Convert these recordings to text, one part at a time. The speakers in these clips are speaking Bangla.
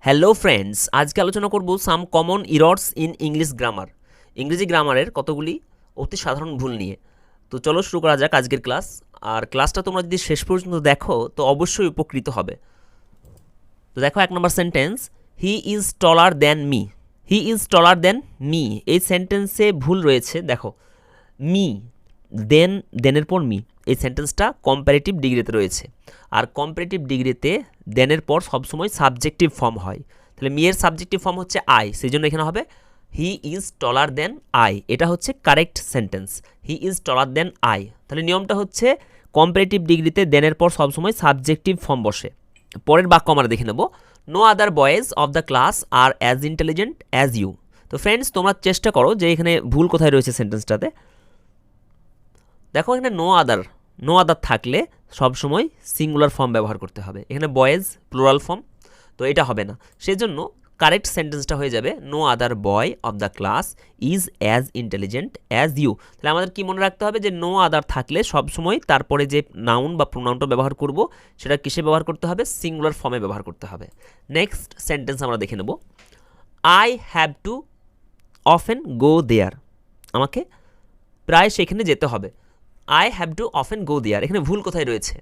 হ্যালো ফ্রেন্ডস, আজকে আলোচনা করব সাম common errors in English grammar. ইংরেজি গ্রামারের কতগুলি অতি সাধারণ ভুল নিয়ে। তো চলো শুরু করা যাক আজকের ক্লাস। আর ক্লাসটা তোমরা যদি শেষ পর্যন্ত দেখো তো অবশ্যই উপকৃত হবে। তো দেখো 1 number sentence, he is taller than me. He is taller than me, এই সেন্টেন্সে ভুল রয়েছে। দেখো মি, দেনের পর মি, এই সেন্টেন্সটা কম্পারেটিভ ডিগ্রিতে রয়েছে। আর কম্পারেটিভ ডিগ্রিতে দেনের পর সবসময় সাবজেক্টিভ ফর্ম হয়। তাহলে মি এর সাবজেক্টিভ ফর্ম হচ্ছে আই, সেই জন্য এখানে হবে হি ইজ টলার দেন আই। এটা হচ্ছে correct sentence, he is taller than I. তাহলে নিয়মটা হচ্ছে কম্পারেটিভ ডিগ্রিতে দেনের পর সবসময় সাবজেক্টিভ ফর্ম বসে। পরের বাক্য আমরা দেখে নেব, no other boys of the class are as intelligent as you. তো ফ্রেন্ডস, তোমরা চেষ্টা করো যে এখানে ভুল কোথায় রয়েছে সেন্টেন্সটাতে। দেখো এখানে নো আদার থাকলে সবসময় সিঙ্গুলার ফর্ম ব্যবহার করতে হবে। এখানে বয়েজ প্লুরাল ফর্ম, তো এটা হবে না। সেজন্য কারেক্ট সেন্টেন্সটা হয়ে যাবে no other boy of the class is as intelligent as you. তাহলে আমাদের কি মনে রাখতে হবে যে নো আদার থাকলে সবসময় তারপরে যে নাউন বা প্রোনাউনটা ব্যবহার করব সেটা কিসে ব্যবহার করতে হবে? সিঙ্গুলার ফর্মে ব্যবহার করতে হবে। নেক্সট সেন্টেন্স আমরা দেখে নেব, আই হ্যাভ টু অফেন গো দেয়ার। আমাকে প্রায় সেখানে যেতে হবে। আই হ্যাভ টু অফেন গো দেয়ার, এখানে ভুল কোথায় রয়েছে?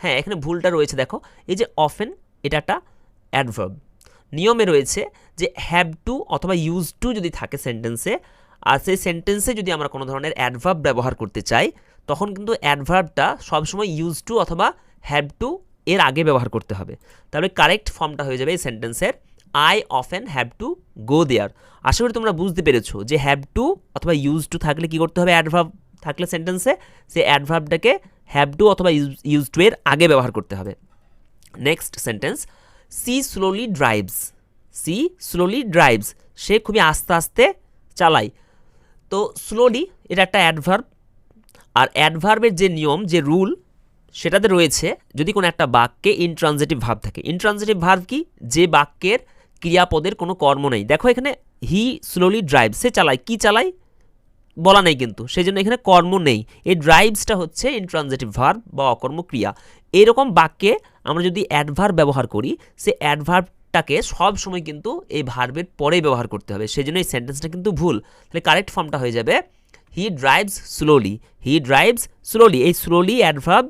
হ্যাঁ, এখানে ভুলটা রয়েছে। দেখো এই যে অফেন, এটা একটা অ্যাডভার্ব। নিয়মে রয়েছে যে হ্যাভ টু অথবা ইউজ টু যদি থাকে সেন্টেন্সে, আর সেই সেন্টেন্সে যদি আমরা কোনো ধরনের অ্যাডভার্ব ব্যবহার করতে চাই তখন কিন্তু অ্যাডভার্বটা সবসময় ইউজ টু অথবা হ্যাভ টু এর আগে ব্যবহার করতে হবে। তাহলে কারেক্ট ফর্মটা হয়ে যাবে এই সেন্টেন্সের I often have to go there. আশা করি তোমরা বুঝতে পেরেছো যে হ্যাভ টু অথবা ইউজ টু থাকলে কি করতে হবে? অ্যাডভার্ব থাকলে সেন্টেন্সে সেই অ্যাডভার্বটাকে হ্যাভ টু অথবা ইউজ টু এর আগে ব্যবহার করতে হবে। Next sentence, she slowly drives. She slowly drives, সে খুবই আস্তে আস্তে চালায়। তো স্লোলি এটা একটা অ্যাডভার্ব, আর অ্যাডভার্বের যে নিয়ম, যে রুল সেটাতে রয়েছে যদি কোনো একটা বাক্যে ইনট্রানজিটিভ ভার্ব থাকে। ইনট্রানজিটিভ ভার্ব কি? যে বাক্যের ক্রিয়াপদের কোনো কর্ম নেই। দেখো এখানে হি স্লোলি ড্রাইভ, সে চালায়, কি চালায় বলা নেই কিন্তু, সেই জন্য এখানে কর্ম নেই। এই ড্রাইভসটা হচ্ছে ইনট্রানজিটিভ ভার্ব বা অকর্ম ক্রিয়া। এরকম বাক্যে আমরা যদি অ্যাডভার্ব ব্যবহার করি, সে অ্যাডভার্বটাকে সব সময় কিন্তু এই ভার্বের পরেই ব্যবহার করতে হবে। সেই জন্য এই সেন্টেন্সটা কিন্তু ভুল। তাহলে কারেক্ট ফর্মটা হয়ে যাবে হি ড্রাইভস স্লোলি। হি ড্রাইভস স্লোলি, এই স্লোলি অ্যাডভার্ব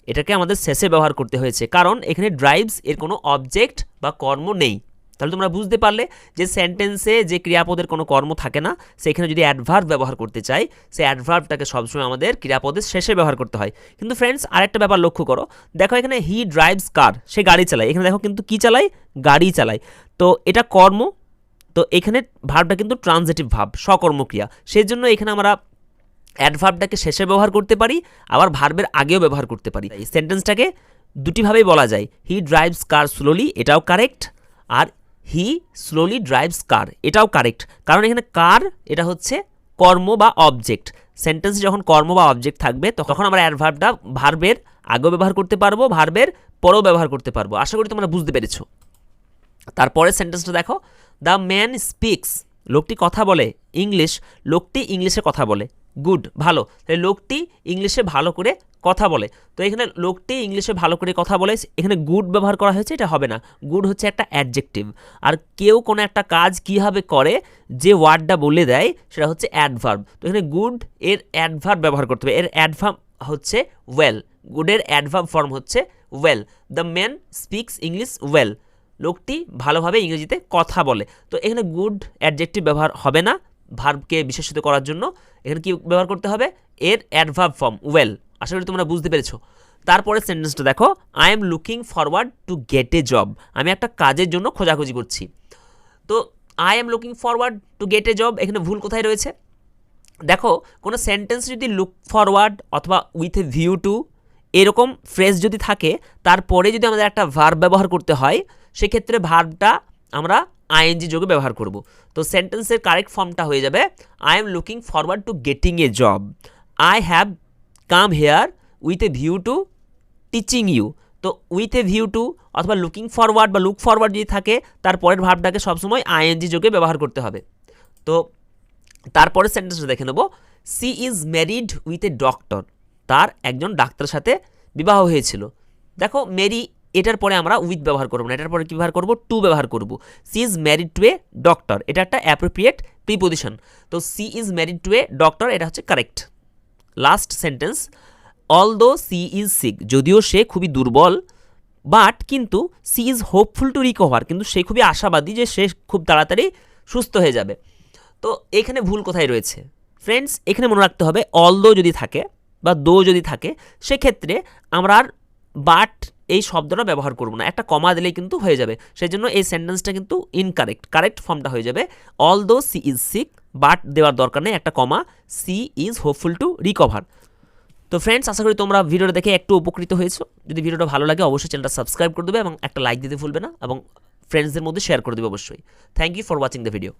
এটাকে আমাদের শেষে ব্যবহার করতে হয়েছে, কারণ এখানে ড্রাইভস এর কোনো অবজেক্ট বা কর্ম নেই। তাহলে তোমরা বুঝতে পারলে যে সেন্টেন্সে যে ক্রিয়াপদের কোনো কর্ম থাকে না, সেখানে যদি অ্যাডভার্ব ব্যবহার করতে চাই, সেই অ্যাডভার্বটাকে সবসময় আমাদের ক্রিয়াপদের শেষে ব্যবহার করতে হয়। কিন্তু ফ্রেন্ডস, আরেকটা ব্যাপার লক্ষ্য করো, দেখো এখানে হি ড্রাইভস কার, সে গাড়ি চালায়। এখানে দেখো কিন্তু কি চালায়? গাড়ি চালায়। তো এটা কর্ম, তো এখানে ভার্বটা কিন্তু ট্রানজিটিভ ভার্ব, সকর্মক্রিয়া। সেই জন্য এখানে আমরা অ্যাডভার্বটাকে শেষে ব্যবহার করতে পারি, আবার ভার্বের আগেও ব্যবহার করতে পারি। এই সেন্টেন্সটাকে দুটিভাবেই বলা যায়, হি ড্রাইভস কার স্লোলি, এটাও কারেক্ট, আর হি স্লোলি ড্রাইভস কার, এটাও কারেক্ট। কারণ এখানে কার এটা হচ্ছে কর্ম বা অবজেক্ট। সেন্টেন্সে যখন কর্ম বা অবজেক্ট থাকবে তখন আমরা অ্যাডভার্বটা ভার্বের আগেও ব্যবহার করতে পারবো, ভার্বের পরেও ব্যবহার করতে পারবো। আশা করি তোমরা বুঝতে পেরেছো। তারপরের সেন্টেন্সটা দেখো, দ্য ম্যান স্পিক্স, লোকটি কথা বলে ইংলিশ, লোকটি ইংলিশে কথা বলে। গুড, ভালো। তাহলে লোকটি ইংলিশে ভালো করে কথা বলে। তো এখানে লোকটি ইংলিশে ভালো করে কথা বলে, এখানে গুড ব্যবহার করা হয়েছে, এটা হবে না। গুড হচ্ছে একটা অ্যাডজেক্টিভ, আর কেউ কোনো একটা কাজ কীভাবে করে যে ওয়ার্ডটা বলে দেয় সেটা হচ্ছে অ্যাডভার্ব। তো এখানে গুড এর অ্যাডভার্ব ব্যবহার করতে হবে। এর অ্যাডভার্ব হচ্ছে ওয়েল, গুডের অ্যাডভার্ব ফর্ম হচ্ছে well. The man speaks English well, লোকটি ভালোভাবে ইংরেজিতে কথা বলে। তো এখানে গুড অ্যাডজেক্টিভ ব্যবহার হবে না ভার্বকে বিশেষিত করার জন্য। এখানে কি ব্যবহার করতে হবে? এর অ্যাডভার্ব ফর্ম ওয়েল। আশা করি তোমরা বুঝতে পেরেছো। তারপরে সেন্টেন্সটা দেখো, I am looking forward to get A job, আমি একটা কাজের জন্য খোঁজাখুঁজি করছি। তো I am looking forward to get A job, এখানে ভুল কোথায় রয়েছে? দেখো কোনো সেন্টেন্স যদি লুক ফরওয়ার্ড অথবা উইথ এ ভিউ টু এরকম ফ্রেজ যদি থাকে, তারপরে যদি আমাদের একটা ভার্ব ব্যবহার করতে হয়, সেক্ষেত্রে ভার্বটা আমরা আইএনজি যোগে ব্যবহার করব। তো সেন্টেন্সের কারেক্ট ফর্মটা হয়ে যাবে I am looking forward to getting a job, I have come here with a view to teaching you. তো উইথ এ ভিউ টু অথবা লুকিং ফরওয়ার্ড বা লুক ফরওয়ার্ড যদি থাকে, তারপরের ভার্বটাকে সবসময় আইএনজি যোগে ব্যবহার করতে হবে। তো তারপরে সেন্টেন্সটা দেখে নেব, she is married with a doctor, তার একজন ডাক্তারের সাথে বিবাহ হয়েছিল। দেখো মেরি এটার পরে আমরা উইথ ব্যবহার করব না, এটার পরে কী ব্যবহার করব, টু ব্যবহার করব। She is married to a doctor, এটা একটা অ্যাপ্রোপ্রিয়েট প্রিপোজিশন। তো she is married to a doctor, এটা হচ্ছে correct. Last sentence, although she is sick, যদিও সে খুবই দুর্বল, বাট কিন্তু she is hopeful to recover, কিন্তু সে খুবই আশাবাদী যে সে খুব তাড়াতাড়ি সুস্থ হয়ে যাবে। তো এখানে ভুল কোথায় রয়েছে ফ্রেন্ডস? এখানে মনে রাখতে হবে অলদো যদি থাকে বা দো যদি থাকে, সেক্ষেত্রে আমরা আর বাট এই শব্দটা ব্যবহার করব না, একটা কমা দিলেই কিন্তু হয়ে যাবে। সেই জন্য এই সেন্টেন্সটা কিন্তু ইনকারেক্ট, কারেক্ট ফর্মটা হয়ে যাবে although she is sick, but দেওয়ার দরকার নেই, একটা comma, she is hopeful to recover. তো ফ্রেন্ডস, আশা করি তোমরা ভিডিওটা দেখে একটু উপকৃত হয়েছো। যদি ভিডিওটা ভালো লাগে অবশ্যই চ্যানেলটা সাবস্ক্রাইব করে দেবে এবং একটা লাইক দিতে ভুলবে না, এবং ফ্রেন্ডসদের মধ্যে শেয়ার করে দেবে অবশ্যই। Thank you for watching the video.